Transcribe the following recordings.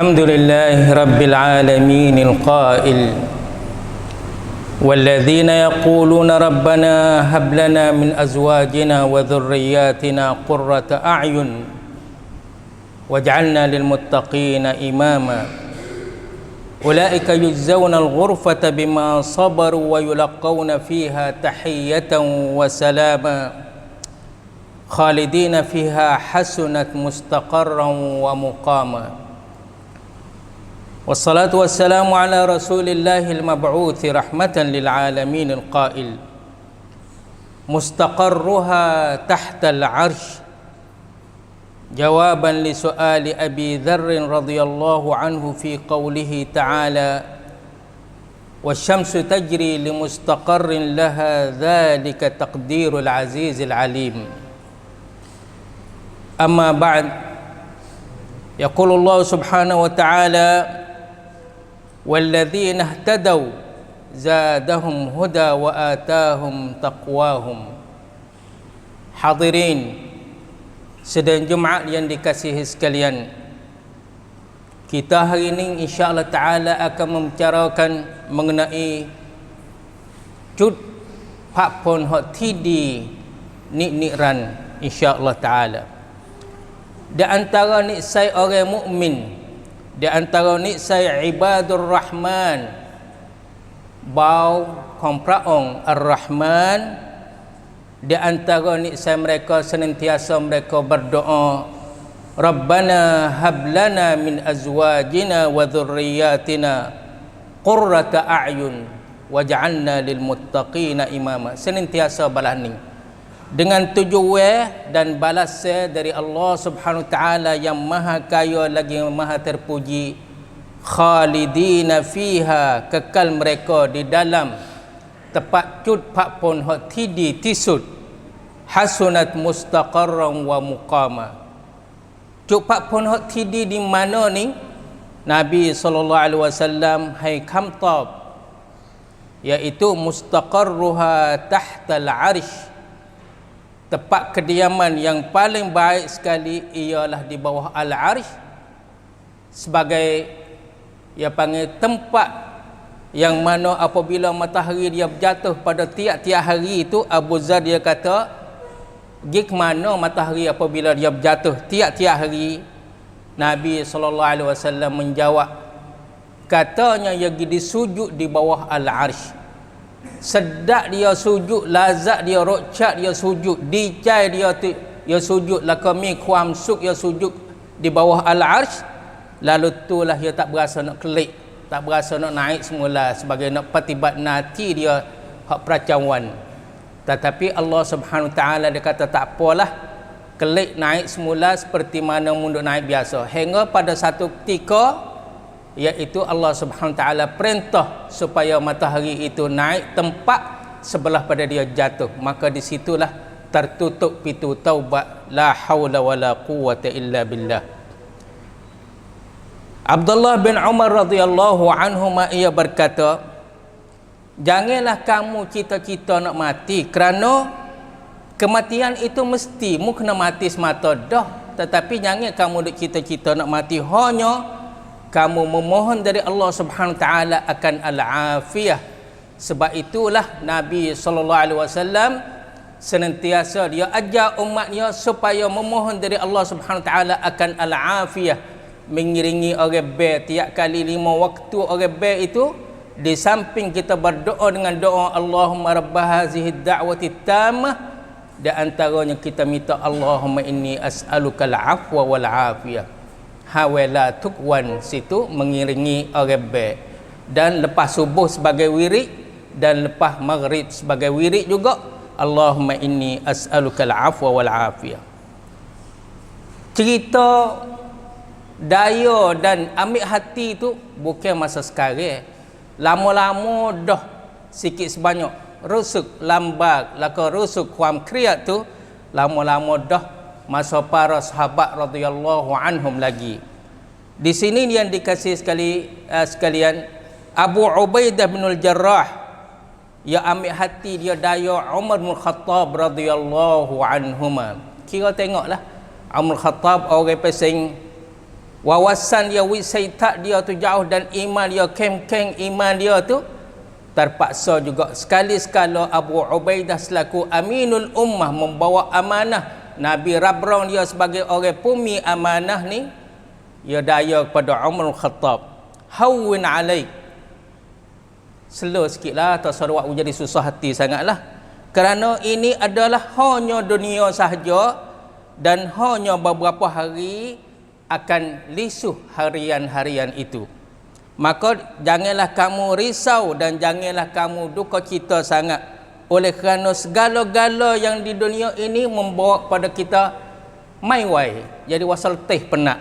الحمد لله رب العالمين القائل والذين يقولون ربنا هب لنا من أزواجنا وذرياتنا قرة أعين واجعلنا للمتقين إماما أولئك يجزون الغرفة بما صبروا ويلقون فيها تحية وسلاما خالدين فيها حسنت مستقرا ومقاما والصلاة والسلام على رسول الله المبعوث رحمة للعالمين القائل مستقرها تحت العرش جوابا لسؤال أبي ذر رضي الله عنه في قوله تعالى والشمس تجري لمستقر لها ذلك تقدير العزيز العليم أما بعد يقول الله سبحانه وتعالى والذين اهتدوا زادهم هدى وآتاهم تقواهم. Hadirin sedang Jumaat yang dikasihi sekalian, kita hari ini insya-Allah taala akan membicarakan mengenai cut pakpon hot tidi nikran insya-Allah taala. Di antara nisai orang mukmin, di antara nisai ibadur rahman, bau kompraong ar-rahman, di antara nisai mereka senantiasa mereka berdoa Rabbana hablana min azwajina wa dhurriyyatina qurrata a'yun waj'alna lil muttaqina imama. Senantiasa balas ni dengan tujuan dan balasnya dari Allah Subhanahu wa taala yang maha kaya lagi maha terpuji. Khalidina fiha, kekal mereka di dalam tepat cut pak pon hot tidi tisut hasunat mustaqarran wa muqama. Cut pak pon hot tidi di mana ni? Nabi sallallahu alaihi wasallam hai kamtab, iaitu mustaqarruha tahtal arsh. Tempat kediaman yang paling baik sekali ialah di bawah al-arsh, sebagai ia panggil tempat yang mana apabila matahari dia berjatuh pada tiap-tiap hari itu, Abu Zar dia kata pergi ke mana matahari apabila dia berjatuh tiap-tiap hari? Nabi SAW menjawab, katanya ia pergi disujud di bawah al-arsh. Sedap dia sujud, lazat dia, rokcat dia sujud, dicai dia sujud, lakami kuam suk dia sujud di bawah al-arsh. Lalu itulah dia tak berasa nak kelik, tak berasa nak naik semula, sebagai nak patibat nanti dia hak peracawan. Tetapi Allah Subhanahu wa taala dia kata tak apalah, kelik naik semula seperti mana munduk naik biasa, hingga pada satu ketika iaitu Allah Subhanahu wa taala perintah supaya matahari itu naik tempat sebelah pada dia jatuh, maka di situlah tertutup pintu taubat. La haula wala quwwata illa billah. Abdullah bin Umar radhiyallahu anhuma ia berkata, janganlah kamu cita-cita nak mati, kerana kematian itu mesti mu kena mati semata dah, tetapi jangan kamu duk cita-cita nak mati, hanya kamu memohon dari Allah Subhanahu wa taala akan al-afiyah. Sebab itulah Nabi sallallahu alaihi wasallam senantiasa dia ajar umatnya supaya memohon dari Allah Subhanahu wa taala akan al-afiyah, mengiringi orang baik tiap kali 5 waktu orang baik itu. Di samping kita berdoa dengan doa Allahumma rabb hazihi ad-da'wati tammah, di antaranya kita minta Allahumma inni as'aluka al-afwa wal afiyah. Hawala tukwan, situ mengiringi orang baik, dan lepas subuh sebagai wirid, dan lepas maghrib sebagai wirid juga Allahumma inni as'aluka al-afwa wal afiyah. Cerita daya dan ambil hati itu bukan masa sekarang, lama-lama dah sikit sebanyak rusuk lambat laka rusuk kuam kriat tu lama-lama dah masa para sahabat radhiyallahu anhum lagi. Di sini yang dikasih sekalian, Abu Ubaidah bin Al-Jarrah, ia ambil hati dia daya Umar bin Khattab radhiyallahu anhuma. Kira tengoklah, Umar Khattab orang pesing wawasan dia, wisaitat dia tu jauh, dan iman dia, keng-keng iman dia tu terpaksa juga sekali-sekala Abu Ubaidah selaku aminul ummah membawa amanah Nabi Rabrong dia sebagai orang pumi amanah ni, dia daya kepada Umar Khattab, hawwin alaik, slow sikitlah, tak sarawak jadi susah hati sangatlah, kerana ini adalah hanya dunia sahaja dan hanya beberapa hari akan lisuh harian-harian itu. Maka janganlah kamu risau dan janganlah kamu duka cita sangat, oleh kerana segala-gala yang di dunia ini membawa kepada kita maiwai, jadi wasal teh penat.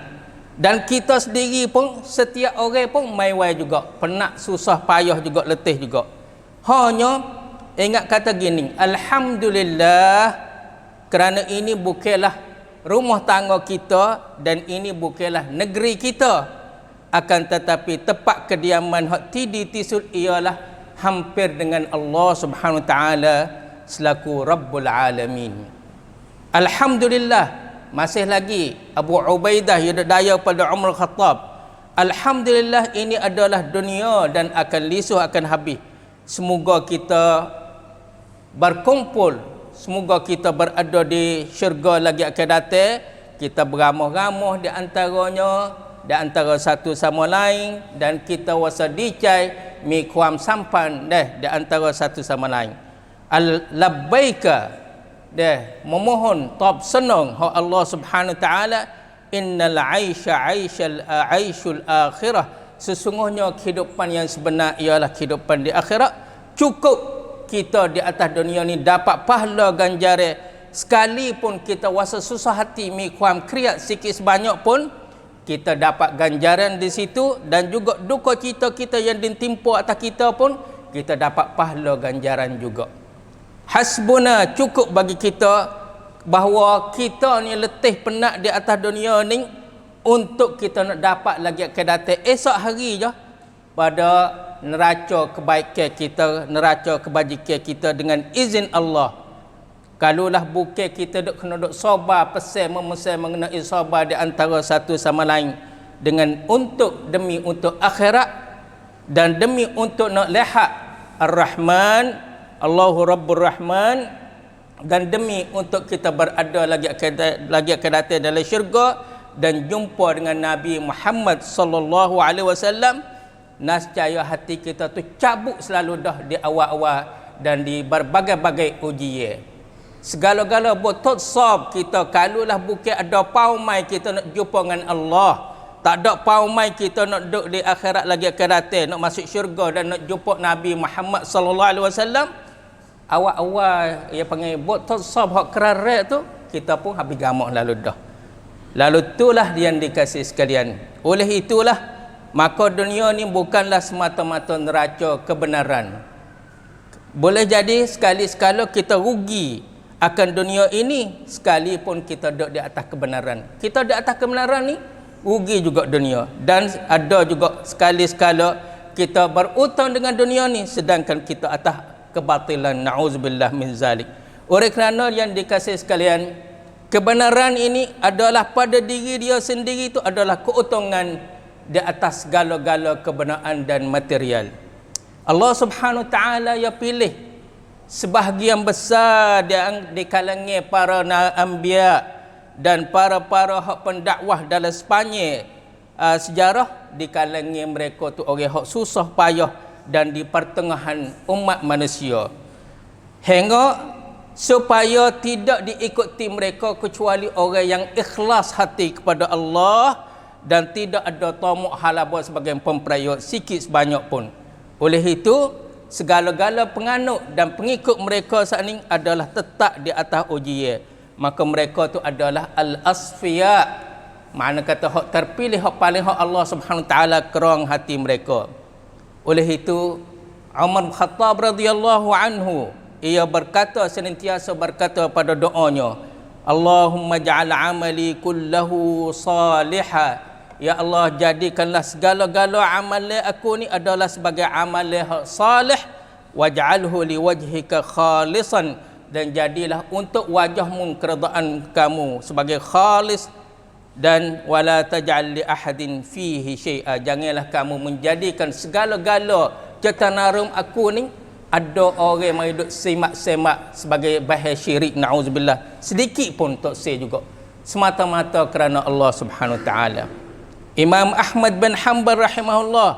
Dan kita sendiri pun, setiap orang pun maiwai juga, penat, susah payah juga, letih juga. Hanya ingat kata gini, alhamdulillah, kerana ini bukanlah rumah tangga kita dan ini bukanlah negeri kita, akan tetapi tempat kediaman hak tidi tisul ialah hampir dengan Allah Subhanahu wa taala selaku Rabbul Alamin. Alhamdulillah, masih lagi Abu Ubaidah yang daya pada Umar Khattab, alhamdulillah ini adalah dunia dan akan lisuh, akan habis. Semoga kita berkumpul, semoga kita berada di syurga lagi akan datang. Kita beramah-ramah di antaranya, di antara satu sama lain, dan kita wasa dicai mi kuam sampan di antara satu sama lain. Al-labbaika memohon tab senang ha Allah Subhanahu wa taala, innal aishul akhirah, sesungguhnya kehidupan yang sebenar ialah kehidupan di akhirat. Cukup kita di atas dunia ni dapat pahala ganjaran, sekalipun kita wasa susah hati mi kuam kriat sikit sebanyak pun kita dapat ganjaran di situ, dan juga duka cita kita yang ditimpa atas kita pun kita dapat pahala ganjaran juga. Hasbuna, cukup bagi kita bahawa kita ni letih penat di atas dunia ni, untuk kita nak dapat lagi akan datang esok hari je pada neraca kebaikan kita, neraca kebajikan kita dengan izin Allah. Kalaulah bukan kita duk kena duk sabar pesan memesan mengenai sabar di antara satu sama lain dengan demi untuk akhirat dan demi untuk nak lihat Ar-Rahman, Allahu Rabbur Rahman, dan demi untuk kita berada lagi akan datang dalam syurga dan jumpa dengan Nabi Muhammad sallallahu alaihi wasallam, nescaya hati kita tu cabut selalu dah di awal-awal dan di berbagai-bagai ujian. Segala-gala betul sab kita, kalaulah bukan ada paumai kita nak jumpa dengan Allah, tak ada paumai kita nak duduk di akhirat lagi akan datang, nak masuk syurga dan nak jumpa Nabi Muhammad sallallahu alaihi wasallam, awal-awal dia panggil betul sab hak kerarat tu, kita pun habis gamak lalu dah. Lalu itulah yang dikasih sekalian. Oleh itulah maka dunia ni bukanlah semata-mata neraca kebenaran. Boleh jadi sekali-sekala kita rugi akan dunia ini, sekalipun kita duduk di atas kebenaran. Kita di atas kebenaran ni rugi juga dunia, dan ada juga sekali-sekala kita berutang dengan dunia ni sedangkan kita atas kebatilan, na'udzubillah min zalik. Oleh kerana yang dikasih sekalian, kebenaran ini adalah pada diri dia sendiri, itu adalah keuntungan di atas segala-gala kebenaran dan material. Allah Subhanahu wa taala ya pilih sebahagian besar di kalangan para anbiya dan para hak pendakwah dalam sepanjang sejarah, di kalangan mereka tu orang hak susah payah dan di pertengahan umat manusia, hingga supaya tidak diikuti mereka kecuali orang yang ikhlas hati kepada Allah dan tidak ada tamak halaba sebagai pemperayaan sikit sebanyak pun. Oleh itu segala-gala penganut dan pengikut mereka saat ini adalah tetap di atas ujian. Maka mereka tu adalah al-asfiya, makna kata hak terpilih, hak paling hak Allah Subhanahu wa taala kerang hati mereka. Oleh itu Umar bin Khattab radhiyallahu anhu, ia berkata, senantiasa berkata pada doanya, Allahumma ja'al amali kullahu salihah, ya Allah, jadikanlah segala-gala amalan aku ni adalah sebagai amalan salih, waj'alhu liwajhika khalisan, dan jadilah untuk wajahmu, keredaan kamu sebagai khalis Dan wala taj'al li ahadin fihi syai'a, janganlah kamu menjadikan segala-gala cetanarum aku ni ada orang mai duk semak-semak sebagai bahaya syirik, naudzubillah, sedikit pun tak se juga, semata-mata kerana Allah Subhanahu wa taala. Imam Ahmad bin Hanbal rahimahullah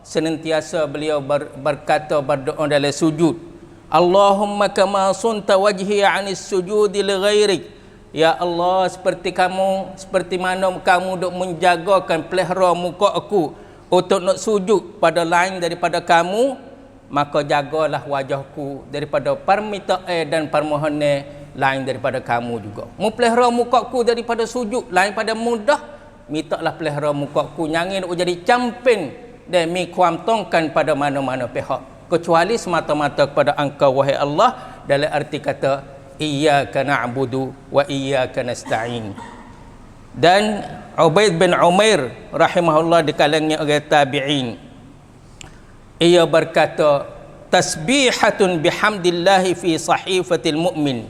senantiasa beliau berkata, berdoa dalam sujud, Allahumma kama sunta wajhi 'anis sujudi li ghairik, ya Allah, seperti mana kamu duk menjagakan pelihara muka aku untuk nak sujud pada lain daripada kamu, maka jagalah wajahku daripada permintaan dan permohonan lain daripada kamu juga. Mu pelihara muka aku daripada sujud lain pada mudah, mintalah pelihara muka aku jangan nak jadi camping dan mi kuam tongkan pada mana-mana pihak, kecuali semata-mata kepada Engkau wahai Allah, dalam arti kata iyyaka na'budu wa iyyaka nasta'in. Dan Ubaid bin Umair rahimahullah di kalangan orang tabi'in, ia berkata, tasbihatun bihamdillahi fi sahifatil mu'min,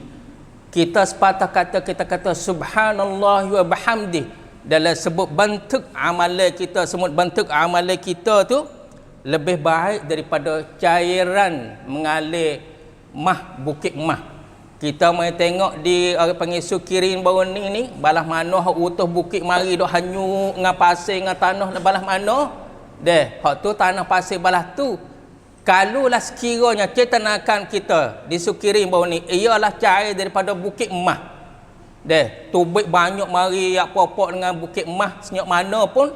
kita sepatah kata kita kata subhanallah wa bihamdih dalam sebut bentuk amalan kita, sebut bentuk amalan kita tu lebih baik daripada cairan mengalir bukit mah. Kita mai tengok di orang panggil Sukirin baru ni balah mana hak utuh bukit mari dok hanyut dengan pasir dengan tanah balah mana deh, hak tu tanah pasir balah tu. Kalulah sekiranya cetanakan kita di Sukirin baru ni ialah cair daripada bukit emas deh, tubik banyak mari apa-apa dengan bukit emas senyap mana pun,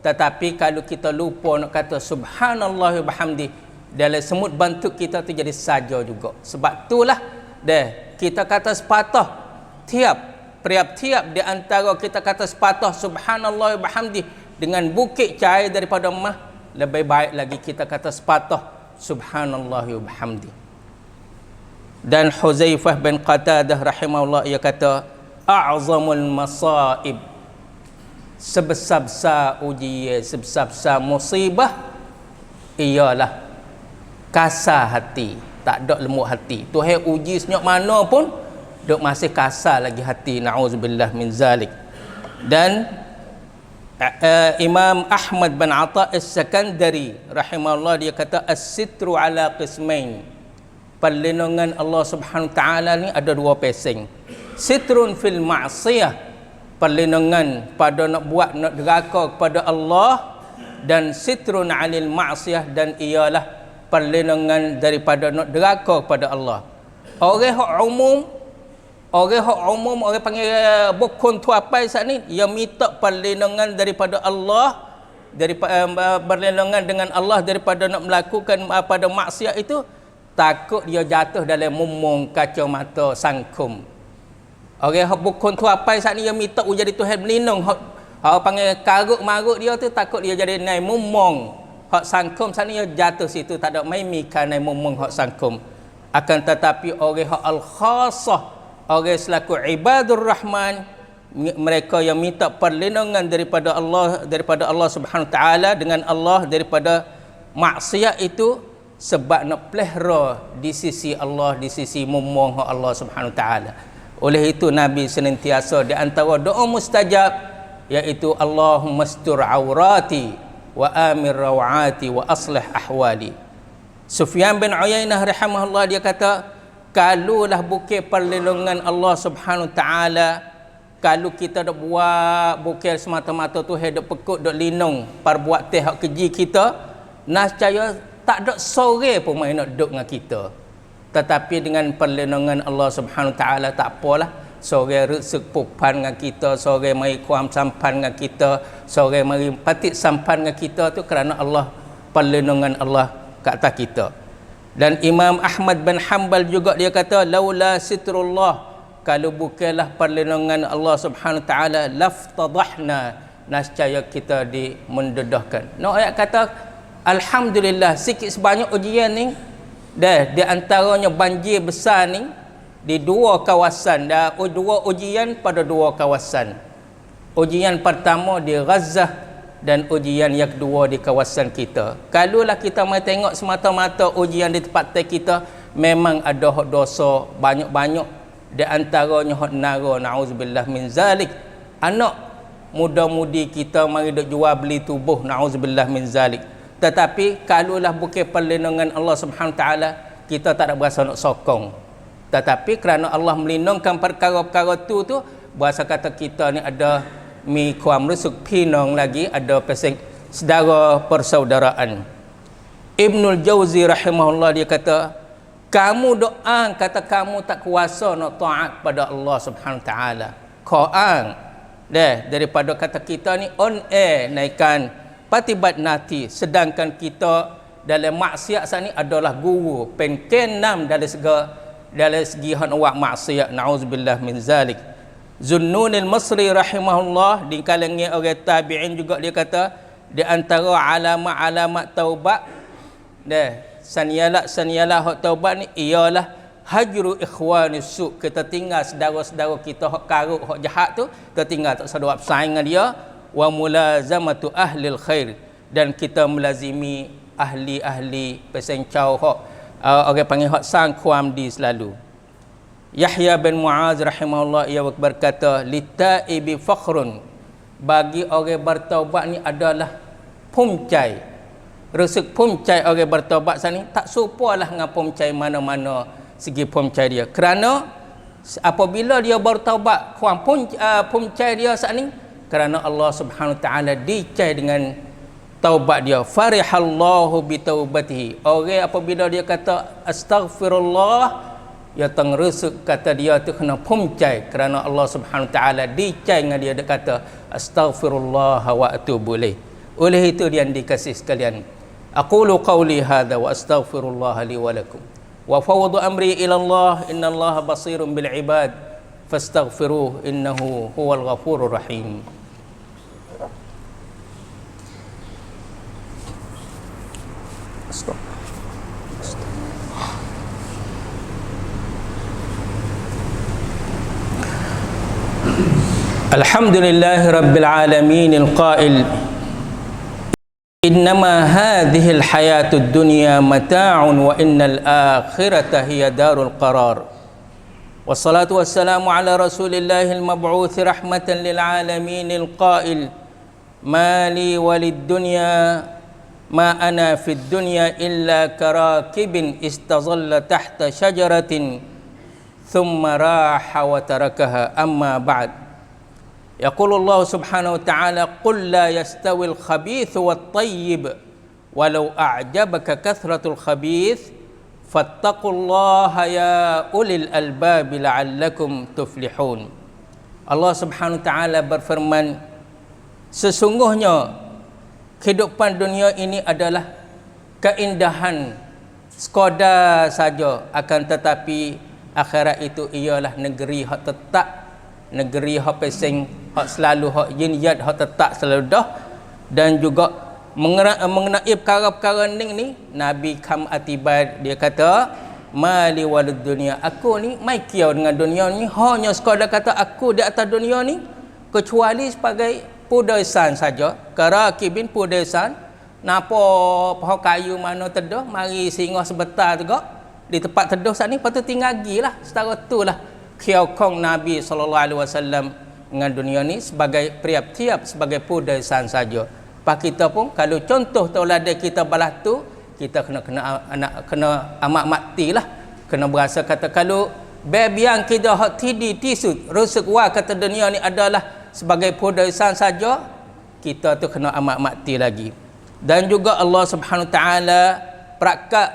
tetapi kalau kita lupa nak kata subhanallah wa bihamdi, dalam semut bentuk kita tu jadi saja juga. Sebab itulah deh kita kata sepatah tiap di antara kita kata sepatah subhanallah wa bihamdi dengan bukit cair daripada emas, lebih baik lagi kita kata sepatah subhanallah wa bihamdi. Dan Huzaifah bin Qatadah rahimahullah ia kata, a'zamul masaib, sebesar-besar ujian, sebesar-besar musibah ialah kasar hati, tak ada lembut hati. Tuhan uji senyap mana pun duk masih kasar lagi hati, na'udzubillah min zalik. Dan Imam Ahmad bin Atha As-Sakandari rahimahullah dia kata, as-sitru ala qismain, perlindungan Allah Subhanahu wa taala ni ada dua pesing. Sitrun fil ma'siyah, perlindungan pada nak buat nak deraka kepada Allah, dan sitrun 'anil ma'siyah, dan ialah perlindungan daripada nak deraka kepada Allah. Orang hak umum orang panggil bukun tuapai saat ni, yang minta perlindungan daripada Allah, daripada berlindungan dengan Allah daripada nak melakukan pada maksiat itu, takut dia jatuh dalam mumung kacamata sangkum. Orang hak bukun tuapai saat ni yang minta jadi Tuhan berlindung, hak panggil karuk maruk dia tu, takut dia jadi naik mumung hak sangkum saat ni, dia jatuh situ tak ada mai mikan naik mumung hak sangkum. Akan tetapi orang hak al-khassah, orang selaku ibadur rahman, mereka yang minta perlindungan daripada Allah Subhanahu taala dengan Allah daripada maksiat itu, sebab nak pelihara di sisi Allah, di sisi mumung Allah Subhanahu taala. Oleh itu Nabi senantiasa di antara doa mustajab iaitu Allahumma astur aurati wa amir rawati wa aslih ahwali. Sufyan bin Uyainah rahimahullah dia kata, kalulah bukit perlindungan Allah Subhanahu taala, kalau kita dak buat bukit semata-mata Tuhan dak pekut dak lindung perbuatan hak keji kita, nascaya tak ada sore pun mai nak duduk dengan kita. Tetapi dengan perlindungan Allah Subhanahu taala tak apalah, sore rezeki pupan dengan kita, sore mai kuam sampan dengan kita, sore mari patik sampan dengan kita tu kerana Allah, perlindungan Allah kat atas kita. Dan Imam Ahmad bin Hanbal juga dia kata, laula sitrullah, kalau bukanlah perlindungan Allah Subhanahu taala, laftadahna, nascaya kita mendedahkan. No ayat kata alhamdulillah sikit sebanyak ujian ni dah, di antaranya banjir besar ni di dua kawasan, dah dua ujian pada dua kawasan. Ujian pertama di Gaza dan ujian yang kedua di kawasan kita. Kalaulah kita mai tengok semata-mata ujian di tempat kita, memang ada hak dosa banyak-banyak, di antaranya hak nara, naudzubillah min zalik. Anak muda-mudi kita mari duk jual beli tubuh, na'udzubillah min zalik. Tetapi kalaulah bukan perlindungan Allah Subhanahu taala, kita tak ada berasa nak sokong. Tetapi kerana Allah melindungkan perkara-perkara tu berasa kata kita ni ada mi kuam rusuk pinong lagi, ada pesek saudara persaudaraan. Ibnul Jauzi rahimahullah dia kata, kamu doa kata kamu tak kuasa nak taat pada Allah Subhanahu taala. Qur'an daripada kata kita ni on air naikkan patibat nati, sedangkan kita dalam maksiat saat ni adalah guru penkenam dari segi hak awak maksiat, na'udzubillah min zalik. Zunnunil Masri rahimahullah di kalangan orang tabi'in juga dia kata di antara alamat-alamat taubat saniyalah hak taubat ni ialah hajru ikhwanis su', kita tinggal saudara-saudara kita hak karuk hak jahat tu, kita tinggal tak sedap saing dengan dia. Wa mulazamatu ahlil khair, dan kita melazimi ahli-ahli pesencau hak orang panggil hak sangkuam di selalu. Yahya bin Muaz rahimahullah ia berkata, litaibi fakhrun, bagi orang bertaubat ni adalah pumcai, resek pumcai orang bertaubat sani tak serupalah dengan pumcai mana-mana segi pumcai dia. Kerana apabila dia bertaubat kurang pumcai dia saat ni, kerana Allah Subhanahu taala dicai dengan taubat dia. Farihallahu bi taubatihi, orang apabila dia kata astaghfirullah, ya tengresuk kata dia tu kena pumcai kerana Allah Subhanahu taala dicai dengan dia kata astaghfirullah wa atubu ilaih. Oleh itu dia dikasih sekalian, aqulu qawli hadza wa astaghfirullah li wa lakum wa fawwadu amri ila Allah, innallaha basirun bil ibad fastaghfiruh innahu huwal ghafurur rahim. Alhamdulillahi rabbil alamin alqa'il innama hadhihi alhayatud dunya mata'un wa innal akhirata hiya darul qarar. Wassalatu wassalamu ala rasulillahil mab'uuthi rahmatan lil alamin alqa'il ma li walid dunya ma ana fid dunya illa karakibin istazalla tahta syajaratin thumma raha wa tarakaha, amma ba'd. Yaqulu Allah Subhanahu wa ta'ala, qul la yastawil khabith wat tayyib walau a'jabaka kathratul khabith fattaqullaha ya ulil albab la'allakum tuflihun. Allah Subhanahu wa ta'ala berfirman, sesungguhnya kehidupan dunia ini adalah keindahan sekadar saja, akan tetapi akhirat itu ialah negeri hak tetap, negeri hak pesing hak selalu hak jinyat hak tetap selalu dah. Dan juga mengenai perkara-perkara ni Nabi kam atibat dia kata mali walid dunia, aku ni mai kiau dengan dunia ni, hanya sekadar kata aku di atas dunia ni kecuali sebagai pudesan saja, karakibin pudesan. Napa pohon kayu mana teduh, mari singgah sebentar juga di tempat teduh saat ni, lepas tu tinggal gilah. Setara itulah kiau kong Nabi SAW dengan dunia ni sebagai priap-tiap, sebagai pudesan saja. Pak kita pun kalau contoh tauladan kita balas tu, kita kena amat mati lah, kena berasa kata kalau biang kita hak tidi tisut rusuk wa kata dunia ni adalah sebagai pudesan saja, kita tu kena amat mati lagi. Dan juga Allah Subhanahu taala perakat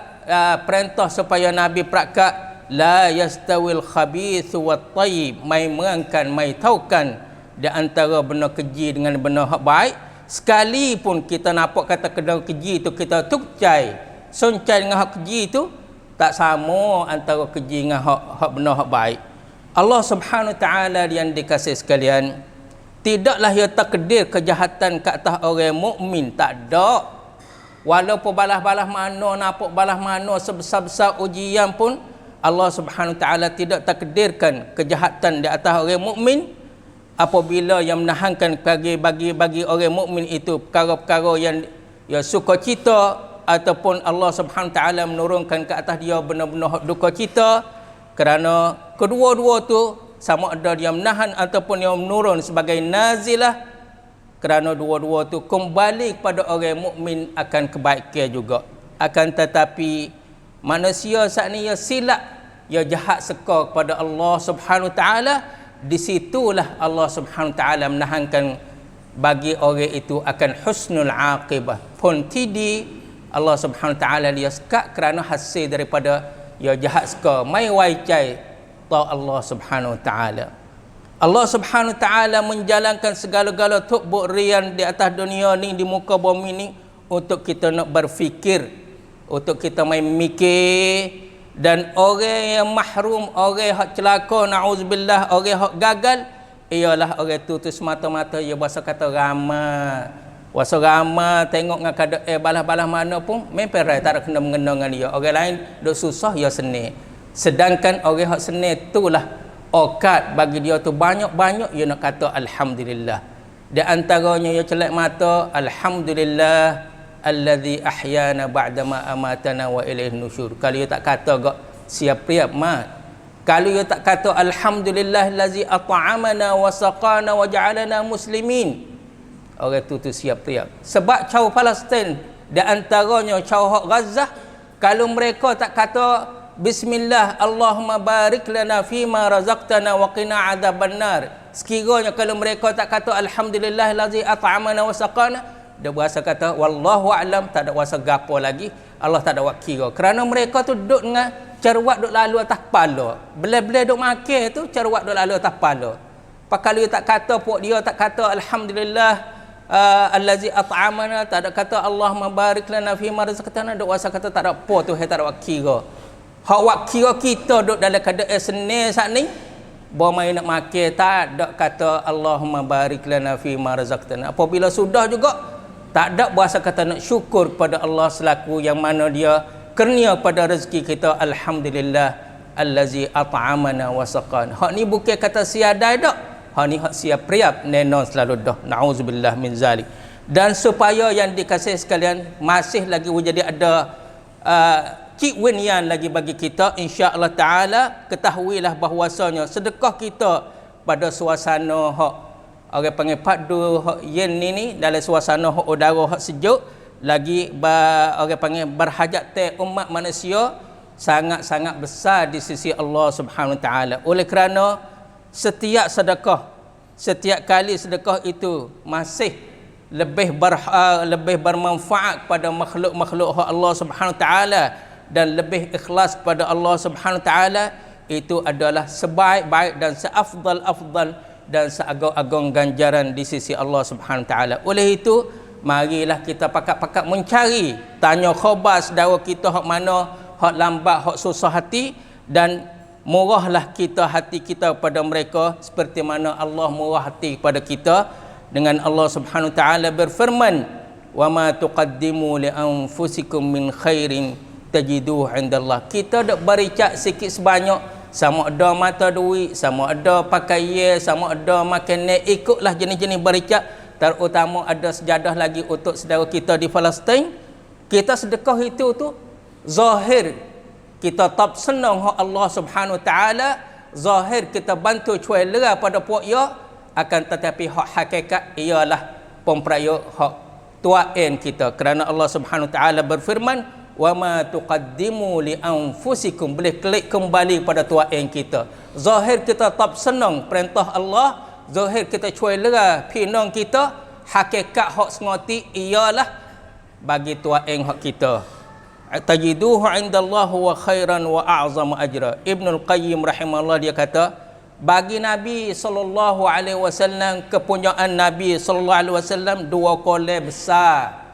perintah supaya Nabi perakat la yastawil khabith wat tayyib, mai merangkan mai taukan di antara benda keji dengan benda hak baik. Sekalipun kita nampak kata benda keji tu kita tukcai soncai dengan hak keji tu, tak sama antara keji dengan hak benda hak baik. Allah Subhanahu taala yang dikasihi sekalian, tidaklah ia takdir kejahatan ke atas orang mukmin, tak ada. Walaupun balas-balas mana, nampak balas mana, sebesar-besar ujian pun Allah Subhanahu taala tidak takdirkan kejahatan di atas orang mukmin apabila yang menahankan bagi orang mukmin itu perkara-perkara yang sukacita, ataupun Allah Subhanahu taala menurunkan ke atas dia benda-benda duka cita, kerana kedua-dua tu sama ada dia menahan ataupun yang menurun sebagai nazilah, kerana dua-dua tu kembali kepada orang mukmin akan kebaikan juga. Akan tetapi manusia saat ni ia silap, ia jahat seka kepada Allah Subhanahu taala, di situlah Allah Subhanahu taala menahankan bagi orang itu akan husnul aqibah. Pun tidi Allah Subhanahu taala dia sekat kerana hasil daripada ia jahat seka mai waicai ta Allah Subhanahu taala. Allah Subhanahu taala menjalankan segala-gala tubuk rian di atas dunia ni, di muka bumi ni, untuk kita nak berfikir, untuk kita main mikir. Dan orang yang mahrum, orang yang celaka, na'udzubillah, orang yang gagal, ialah orang tu semata-mata ia bahasa kata ramah. Bahasa ramah tengok dengan keadaan balas-balas mana pun memperai tak ada kena mengena dengan dia. Orang lain duk susah, ia senang. Sedangkan orang yang senang itulah okat bagi dia tu banyak-banyak ia nak kata alhamdulillah. Di antaranya ia celak mata, alhamdulillah alladzi ahyana ba'dama amatana wa ilaihi nusyur. Kalau dia tak kata gak siap priap mat. Kalau dia tak kata alhamdulillah allazi at'amana wa saqana wa ja'alana muslimin, orang tu siap priap. Sebab cau Palestin di antaranya cau hak Gaza, kalau mereka tak kata bismillah Allahumma barik lana fima razaqtana wa qina adzabannar, sekiranya kalau mereka tak kata alhamdulillah allazi at'amana wa saqana, dia berasa kata wallahu a'lam, tak ada kuasa gapo lagi, Allah tak ada buat kira. Kerana mereka tu duduk dengan carwat duk lalu atas kepala, belai-belai duk makan tu carwat duk lalu atas kepala. Pak kalau dia tak kata, pok dia tak kata alhamdulillah allazi at'amana, tak ada kata Allahumma barik lana fi ma razaqtana, duk kuasa kata tak ada apa tu, tak ada buat kira. Hak buat kira kita duk dalam keadaan senang saat ni, bawa main nak makan tak ada kata Allahumma barik lana fi ma razaqtana. Apabila sudah juga tak ada bahasa kata nak syukur kepada Allah selaku yang mana dia kurnia pada rezeki kita, alhamdulillah allazi at'amana wa saqana. Hak ni bukan kata siadai dak, hak ni hak siap priap nenon selalu dah, nauzubillah min zalik. Dan supaya yang dikasihi sekalian masih lagi jadi ada kewinian lagi bagi kita, insya-Allah taala ketahuilah bahwasanya sedekah kita pada suasana hak orang panggil padu hak yen ni dalam suasana hak udara hak sejuk, lagi orang panggil berhajat te umat manusia sangat-sangat besar di sisi Allah Subhanahu Wa taala. Oleh kerana setiap sedekah, setiap kali sedekah itu masih lebih bermanfaat kepada makhluk-makhluk Allah Subhanahu Wa taala dan lebih ikhlas kepada Allah Subhanahu Wa taala, itu adalah sebaik-baik dan seafdal-afdal dan seagung-agung ganjaran di sisi Allah Subhanahu Wa taala. Oleh itu, marilah kita pakat-pakat mencari, tanya khabar saudara kita hak mana hak lambat, hak susah hati, dan murahlah kita hati kita pada mereka seperti mana Allah murah hati kepada kita. Dengan Allah Subhanahu Wa taala berfirman, "Wa ma tuqaddimu li anfusikum min khairin tajiduhu 'indallah." Kita dak bericak sikit sebanyak, sama ada mata duit, sama ada pakaian, sama ada makanan, ikutlah jenis-jenis bericak. Terutama ada sejadah lagi untuk saudara kita di Palestin. Kita sedekah itu tu zahir kita tak senang hak Allah Subhanahu Wa taala, zahir kita bantu cuai lera pada puak ya, akan tetapi hak hakikat ialah pemperaya hak tuaen kita. Kerana Allah Subhanahu Wa taala berfirman, wa ma tuqaddimu li anfusikum, boleh klik kembali pada tuaen kita. Zahir kita tak senang perintah Allah, zahir kita cuai lera pinang kita, hakikat hak sengoti ialah bagi tuaen hak kita. Tajiduhu 'indallahu wa khairan wa a'zamu ajra. Ibnul Qayyim rahimahullah dia kata, bagi Nabi sallallahu alaihi wasallam, kepunyaan Nabi sallallahu alaihi wasallam dua kole besar.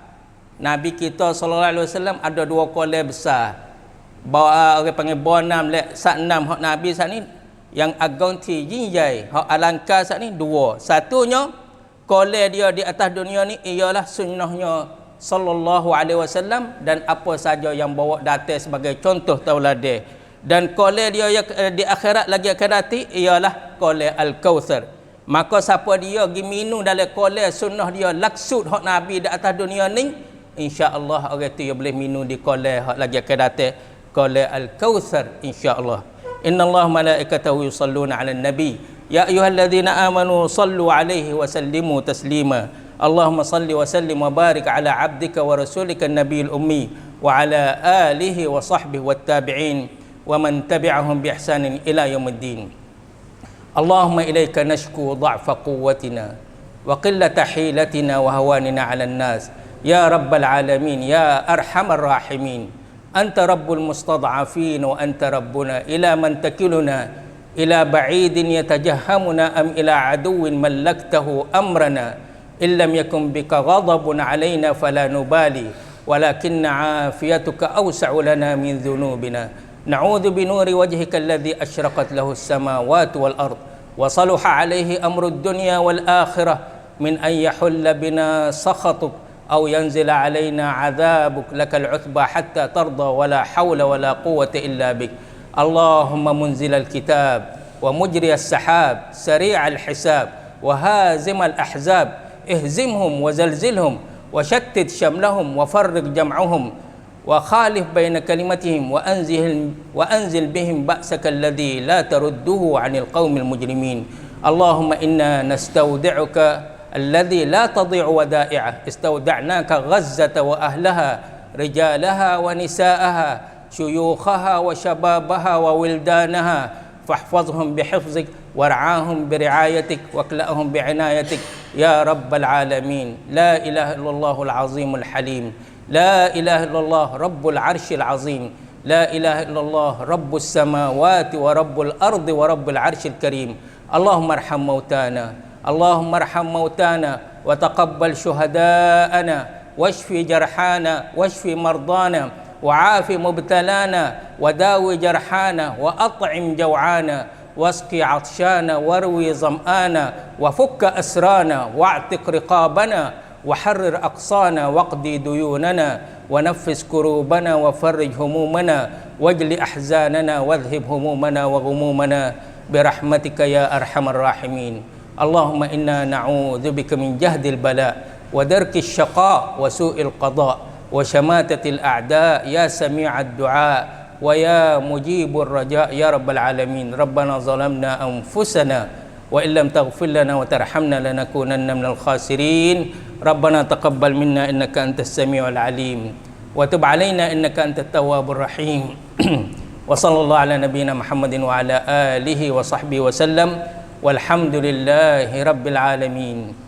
Nabi kita sallallahu alaihi wasallam ada dua kole besar. Bawa orang panggil bonam lek sat enam hak Nabi sat ni yang agung ti jinjai, hak alangkah sat ni dua. Satunya kole dia di atas dunia ni ialah sunnahnya sallallahu alaihi wasallam dan apa saja yang bawa datang sebagai contoh tauladan. Dan kole dia di akhirat lagi akan datang ialah kole al-Kautsar. Maka siapa dia pergi minum dalam kole sunnah dia laksud hak Nabi di atas dunia ni, insya-Allah orang tu dia boleh minum di kole hak lagi akan datang, kole al-Kautsar, insya-Allah. Innallaha malaikatahu yusalluna 'alan nabi ya ayyuhalladzina amanu sallu 'alaihi wa sallimu taslima. اللهم صل وسلم وبارك على عبدك ورسولك النبي الأمي وعلى آله وصحبه والتابعين ومن تبعهم بإحسان إلى يوم الدين. اللهم إليك نشكو ضعف قوتنا وقلة حيلتنا وهواننا على الناس يا رب العالمين يا أرحم الراحمين. أنت رب المستضعفين وأنت ربنا. إلى من تكلنا؟ إلى بعيد يتجهمنا أم إلى عدو ملكته أمرنا؟ إن لم يكن بك غضب علينا فلا نبالي ولكن عافيتك أوسع لنا من ذنوبنا. نعوذ بنور وجهك الذي أشرقت له السماوات والأرض وصلح عليه أمر الدنيا والآخرة من أن يحل بنا سخطك أو ينزل علينا عذابك. لك العتبى حتى ترضى ولا حول ولا قوة إلا بك. اللهم منزل الكتاب ومجري السحاب سريع الحساب وهازم الأحزاب اهزمهم وزلزلهم وشتت شملهم وفرق جمعهم وخالف بين كلمتهم وأنزل بهم بأسك الذي لا ترده عن القوم المجرمين. اللهم إنا نستودعك الذي لا تضيع ودائعه. استودعناك غزة وأهلها رجالها ونساءها شيوخها وشبابها وولدانها فاحفظهم بحفظك وارعاهم برعايتك واكلأهم بعنايتك يا رب العالمين. لا إله إلا الله العظيم الحليم. لا إله إلا الله رب العرش العظيم. لا إله إلا الله رب السماوات ورب الأرض ورب العرش الكريم. اللهم ارحم موتانا. اللهم ارحم موتانا وتقبل شهداءنا واشفي جرحانا واشفي مرضانا وعاف مبتلانا وداوي جرحانا وأطعم جوعانا واسقي عطشانا واروي ظمآنا وفك أسرانا واعتق رقابنا وحرر أقصانا واقضي ديوننا ونفس كروبنا وفرج همومنا واجل أحزاننا واذهب همومنا وغمومنا برحمتك يا أرحم الراحمين. اللهم إنا نعوذ بك من جهد البلاء ودرك الشقاء وسوء القضاء وشماتة الأعداء يا سميع الدعاء ويا مجيب الرجاء يا رب العالمين. ربنا ظلمنا أنفسنا وإن لم تغفر لنا وترحمنا لنكونن من الخاسرين. ربنا تقبل منا إنك أنت السميع العليم وتب علينا إنك أنت التواب الرحيم. وصلى الله على نبينا محمد وعلى آله وصحبه وسلم والحمد لله رب العالمين.